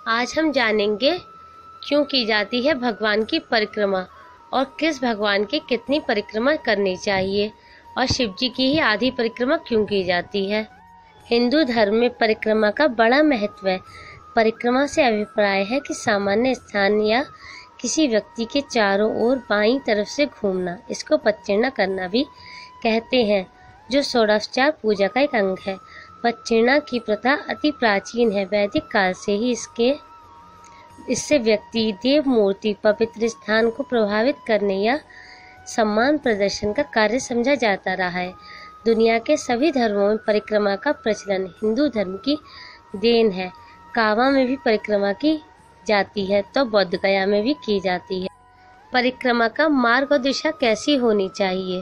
आज हम जानेंगे क्यों की जाती है भगवान की परिक्रमा और किस भगवान की कितनी परिक्रमा करनी चाहिए और शिव जी की ही आधी परिक्रमा क्यों की जाती है। हिंदू धर्म में परिक्रमा का बड़ा महत्व है। परिक्रमा से अभिप्राय है कि सामान्य स्थान या किसी व्यक्ति के चारों ओर बाईं तरफ से घूमना। इसको पदचिह्न करना भी कहते हैं, जो षोडशोपचार पूजा का एक अंग है। पदचिह्न की प्रथा अति प्राचीन है। वैदिक काल से ही इससे व्यक्ति, देव मूर्ति, पवित्र स्थान को प्रभावित करने या सम्मान प्रदर्शन का कार्य समझा जाता रहा है। दुनिया के सभी धर्मों में परिक्रमा का प्रचलन हिंदू धर्म की देन है। काबा में भी परिक्रमा की जाती है तो बोध गया में भी की जाती है। परिक्रमा का मार्ग और दिशा कैसी होनी चाहिए।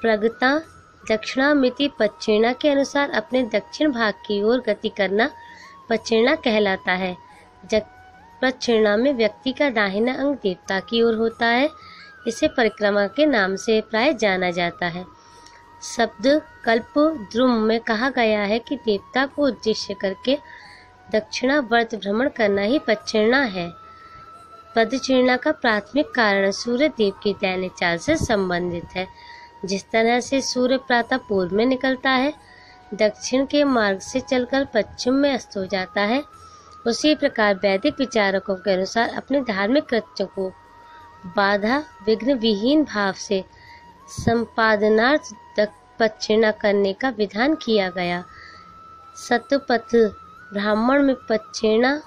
प्रगता दक्षिणामिति पदचिह्न के अनुसार अपने दक्षिण भाग की ओर गति करना पदचिह्न कहलाता है। पदचिह्न में व्यक्ति का दाहिना अंग देवता की ओर होता है। इसे परिक्रमा के नाम से प्राय जाना जाता है। शब्द कल्प द्रुम में कहा गया है कि देवता को उद्देश्य करके दक्षिणावर्त भ्रमण करना ही पदचिह्न है। पदचिह्न का प्राथमिक कारण सूर्य देव की दैनिक चाल से संबंधित है। जिस तरह से सूर्य प्रातः पूर्व में निकलता है, दक्षिण के मार्ग से चलकर पश्चिम में अस्त हो जाता है, उसी प्रकार वैदिक विचारकों के अनुसार अपने धार्मिक कृत्यों को बाधा विघ्न विहीन भाव से संपादनार्थ पदचिह्न करने का विधान किया गया। शतपथ ब्राह्मण में पदचिह्न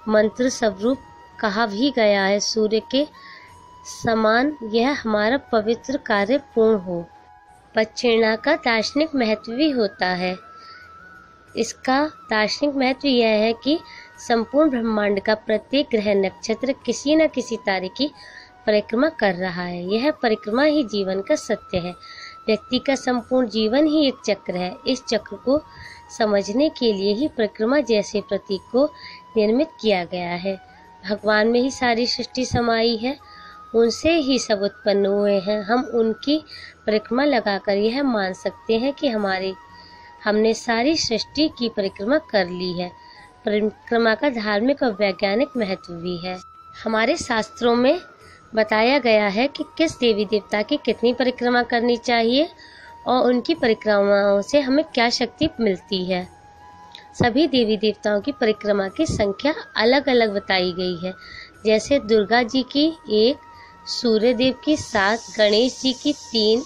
मंत्र स्वरूप कहा भी गया है, सूर्य के समान यह हमारा पवित्र कार्य पूर्ण हो। पदचिह्न का दार्शनिक महत्व भी होता है। इसका दार्शनिक महत्व यह है कि संपूर्ण ब्रह्मांड का प्रत्येक ग्रह नक्षत्र किसी न किसी तारे की परिक्रमा कर रहा है। यह परिक्रमा ही जीवन का सत्य है। व्यक्ति का संपूर्ण जीवन ही एक चक्र है। इस चक्र को समझने के लिए ही परिक्रमा जैसे प्रतीक को निर्मित किया गया है। भगवान में ही सारी सृष्टि समाई है, उनसे ही सब उत्पन्न हुए हैं। हम उनकी परिक्रमा लगाकर यह मान सकते हैं कि हमने सारी सृष्टि की परिक्रमा कर ली है। परिक्रमा का धार्मिक और वैज्ञानिक महत्व भी है। हमारे शास्त्रों में बताया गया है कि किस देवी देवता की कितनी परिक्रमा करनी चाहिए और उनकी परिक्रमाओं से हमें क्या शक्ति मिलती है। सभी देवी देवताओं की परिक्रमा की संख्या अलग अलग बताई गई है। जैसे दुर्गा जी की 1, सूर्य देव की 7, गणेश जी की 3,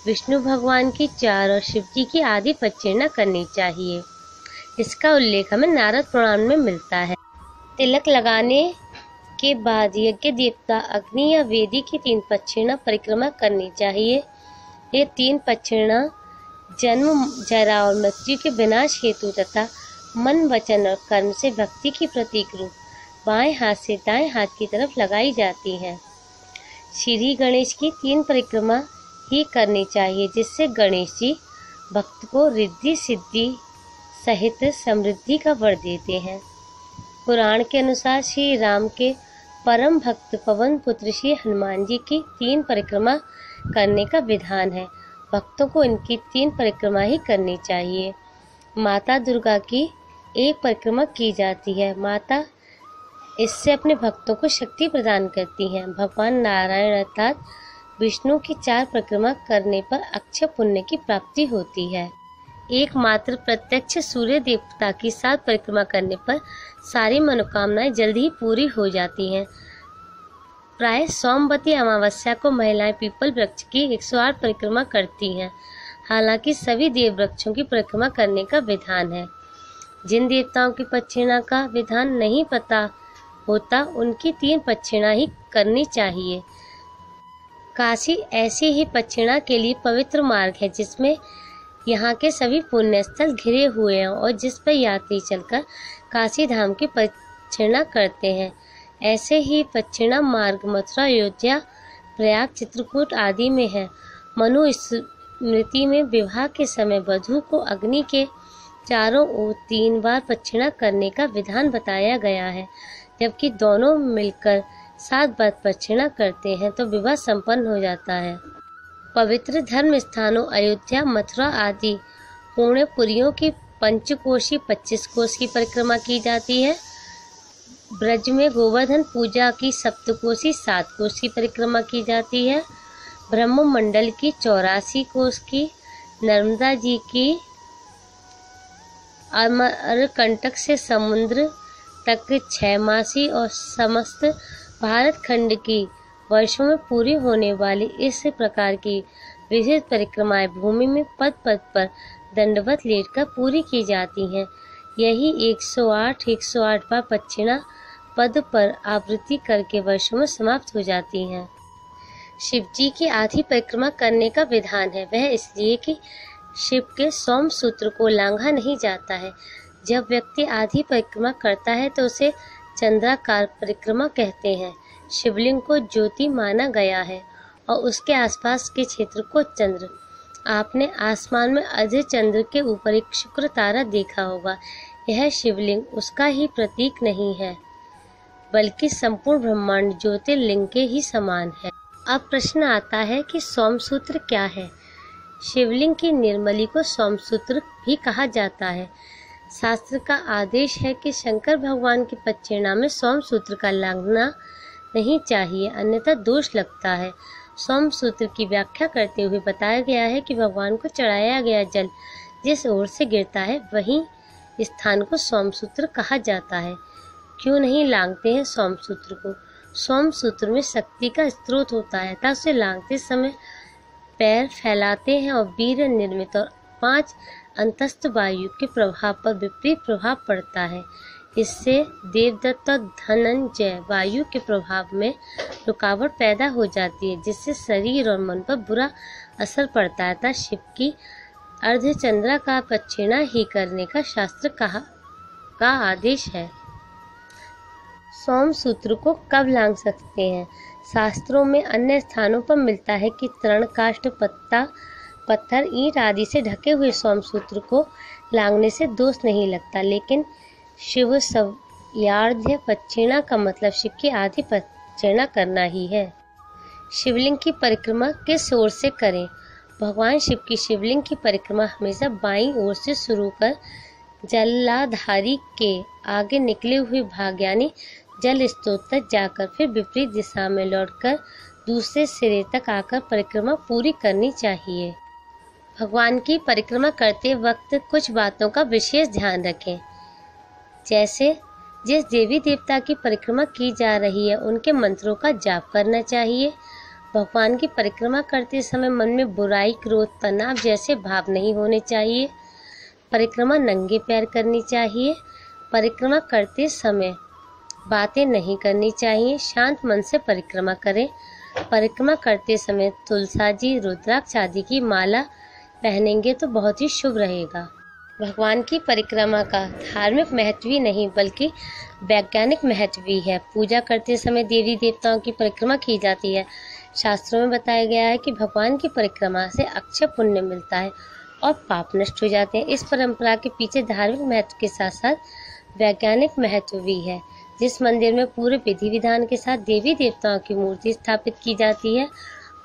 विष्णु भगवान की 4 और शिव जी की आधी पदचिह्न करनी चाहिए। इसका उल्लेख हमें नारद पुराण में मिलता है। तिलक लगाने के बाद यज्ञ देवता अग्नि या वेदी की 3 पदचिह्न परिक्रमा करनी चाहिए। ये 3 पदचिह्न जन्म, जरा और मृत्यु के विनाश हेतु तथा मन, वचन और कर्म से भक्ति की प्रतीक रूप बाएं हाथ से दाएं हाथ की तरफ लगाई जाती हैं। श्री गणेश की 3 परिक्रमा ही करनी चाहिए, जिससे गणेश जी भक्त को रिद्धि सिद्धि सहित समृद्धि का वर देते हैं। पुराण के अनुसार श्री राम के परम भक्त पवन पुत्र श्री हनुमान जी की 3 परिक्रमा करने का विधान है। भक्तों को इनकी 3 परिक्रमा ही करनी चाहिए। माता दुर्गा की 1 परिक्रमा की जाती है। माता इससे अपने भक्तों को शक्ति प्रदान करती हैं। भगवान नारायण अर्थात विष्णु की 4 परिक्रमा करने पर अक्षय पुण्य की प्राप्ति होती है। एकमात्र प्रत्यक्ष सूर्य देवता की 7 परिक्रमा करने पर सारी मनोकामनाएं जल्दी ही पूरी हो जाती हैं। प्राय सोमवती अमावस्या को महिलाएं पीपल वृक्ष की 108 परिक्रमा करती हैं। हालांकि सभी देव वृक्षों की परिक्रमा करने का विधान है। जिन देवताओं की पदचिह्न का विधान नहीं पता होता, उनकी 3 पदचिह्न ही करनी चाहिए। काशी ऐसी ही पदचिह्न के लिए पवित्र मार्ग है, जिसमें यहाँ के सभी पुण्य स्थल घिरे हुए हैं और जिस पर यात्री चलकर काशी धाम की पदचिह्न करते हैं। ऐसे ही पदचिह्न मार्ग मथुरा, अयोध्या, प्रयाग, चित्रकूट आदि में है। मनु स्मृति में विवाह के समय वधू को अग्नि के चारों ओर 3 बार पदचिह्न करने का विधान बताया गया है। जबकि दोनों मिलकर 7 बार पदचिह्न करते हैं तो विवाह संपन्न हो जाता है। पवित्र धर्म स्थानों अयोध्या, मथुरा आदि पुण्यपुरियों की पंचकोशी 25 कोष की परिक्रमा की जाती है। ब्रज में गोवर्धन पूजा की सप्तकोशी 7 कोस की परिक्रमा की जाती है। ब्रह्ममंडल की 84 कोस की, नर्मदा जी की अमरकंटक से समुद्र तक 6 मासी और समस्त भारत खंड की वर्षों में पूरी होने वाली इस प्रकार की विशेष परिक्रमाएं भूमि में पद पद पर दंडवत लेटकर पूरी की जाती हैं। यही 108 बार दक्षिणा पद पर आवृत्ति करके वर्षों में समाप्त हो जाती हैं। शिव जी की आधी परिक्रमा करने का विधान है, वह इसलिए कि शिव के सोम सूत्र को लांघा नहीं जाता है। जब व्यक्ति आधी परिक्रमा करता है तो उसे चंद्राकार परिक्रमा कहते हैं। शिवलिंग को ज्योति माना गया है और उसके आसपास के क्षेत्र को चंद्र। आपने आसमान में अर्ध चंद्र के ऊपर एक शुक्र तारा देखा होगा। यह शिवलिंग उसका ही प्रतीक नहीं है, बल्कि संपूर्ण ब्रह्मांड ज्योतिर्लिंग के ही समान है। अब प्रश्न आता है कि सोमसूत्र क्या है। शिवलिंग की निर्मली को सोमसूत्र भी कहा जाता है। शास्त्र का आदेश है कि शंकर भगवान के पदचिह्न में सोमसूत्र का लांघना नहीं चाहिए, अन्यथा दोष लगता है। सोमसूत्र की व्याख्या करते हुए बताया गया है कि भगवान को चढ़ाया गया जल जिस ओर से गिरता है वहीं स्थान को सोमसूत्र कहा जाता है। क्यों नहीं लांघते हैं सोमसूत्र को? सोमसूत्र में शक्ति का स्रोत होता है, तथा उसे लांघते समय पैर फैलाते हैं और वीर निर्मित और 5 अंतस्थ वायु के प्रभाव पर विपरीत प्रभाव पड़ता है। इससे देवदत्त और धनंजय वायु के प्रभाव में रुकावट पैदा हो जाती है, जिससे शरीर और मन पर बुरा असर पड़ता है। तथा शिव की अर्धचंद्रा का दक्षिणा ही करने का शास्त्र का आदेश है। सोमसूत्र को कब लांघ सकते हैं? शास्त्रों में अन्य स्थानों पर मिलता है कि तृण, काष्ठ, पत्ता, पत्थर, ईंट आदि से ढके हुए सोमसूत्र को लांघने से दोष नहीं लगता, लेकिन शिव सव्यार्ध्य दक्षिणा का मतलब शिव की आधी दक्षिणा करना ही है। शिवलिंग की परिक्रमा किस ओर से करें? भगवान शिव की शिवलिंग की परिक्रमा हमेशा बाईं ओर से शुरू कर जलाधारी के आगे निकले हुए भाग यानी जल स्रोत तक जाकर फिर विपरीत दिशा में लौटकर दूसरे सिरे तक आकर परिक्रमा पूरी करनी चाहिए। भगवान की परिक्रमा करते वक्त कुछ बातों का विशेष ध्यान रखें। जैसे जिस देवी देवता की परिक्रमा की जा रही है उनके मंत्रों का जाप करना चाहिए। भगवान की परिक्रमा करते समय मन में बुराई, क्रोध, तनाव जैसे भाव नहीं होने चाहिए। परिक्रमा नंगे पैर करनी चाहिए। परिक्रमा करते समय बातें नहीं करनी चाहिए। शांत मन से परिक्रमा करें। परिक्रमा करते समय तुलसी, रुद्राक्ष आदि की माला पहनेंगे तो बहुत ही शुभ रहेगा। भगवान की परिक्रमा का धार्मिक महत्व ही नहीं बल्कि वैज्ञानिक महत्व भी है। पूजा करते समय देवी देवताओं की परिक्रमा की जाती है। शास्त्रों में बताया गया है कि भगवान की परिक्रमा से अक्षय पुण्य मिलता है और पाप नष्ट हो जाते हैं। इस परंपरा के पीछे धार्मिक महत्व के साथ साथ वैज्ञानिक महत्व भी है। जिस मंदिर में पूरे विधि विधान के साथ देवी देवताओं की मूर्ति स्थापित की जाती है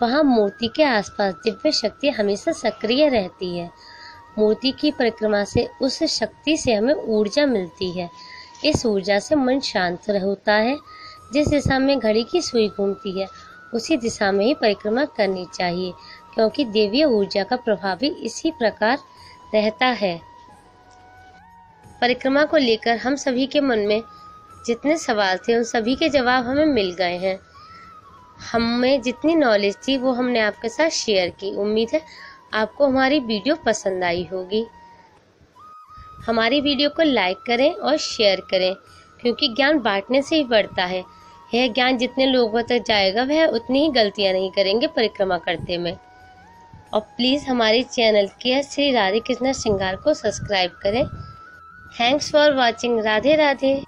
वहां मूर्ति के आसपास दिव्य शक्ति हमेशा सक्रिय रहती है। मूर्ति की परिक्रमा से उस शक्ति से हमें ऊर्जा मिलती है। इस ऊर्जा से मन शांत होता है। जिस दिशा में घड़ी की सुई घूमती है उसी दिशा में ही परिक्रमा करनी चाहिए, क्योंकि देवीय ऊर्जा का प्रभाव भी इसी प्रकार रहता है। परिक्रमा को लेकर हम सभी के मन में जितने सवाल थे उन सभी के जवाब हमें मिल गए हैं। हमें जितनी नॉलेज थी वो हमने आपके साथ शेयर की। उम्मीद है आपको हमारी वीडियो पसंद आई होगी। हमारी वीडियो को लाइक करें और शेयर करें, क्योंकि ज्ञान बांटने से ही बढ़ता है। यह ज्ञान जितने लोगों तक जाएगा वह उतनी ही गलतियां नहीं करेंगे परिक्रमा करते में। और प्लीज़ हमारे चैनल के श्री राधे कृष्ण श्रृंगार को सब्सक्राइब करें। Thanks for watching. Radhe Radhe.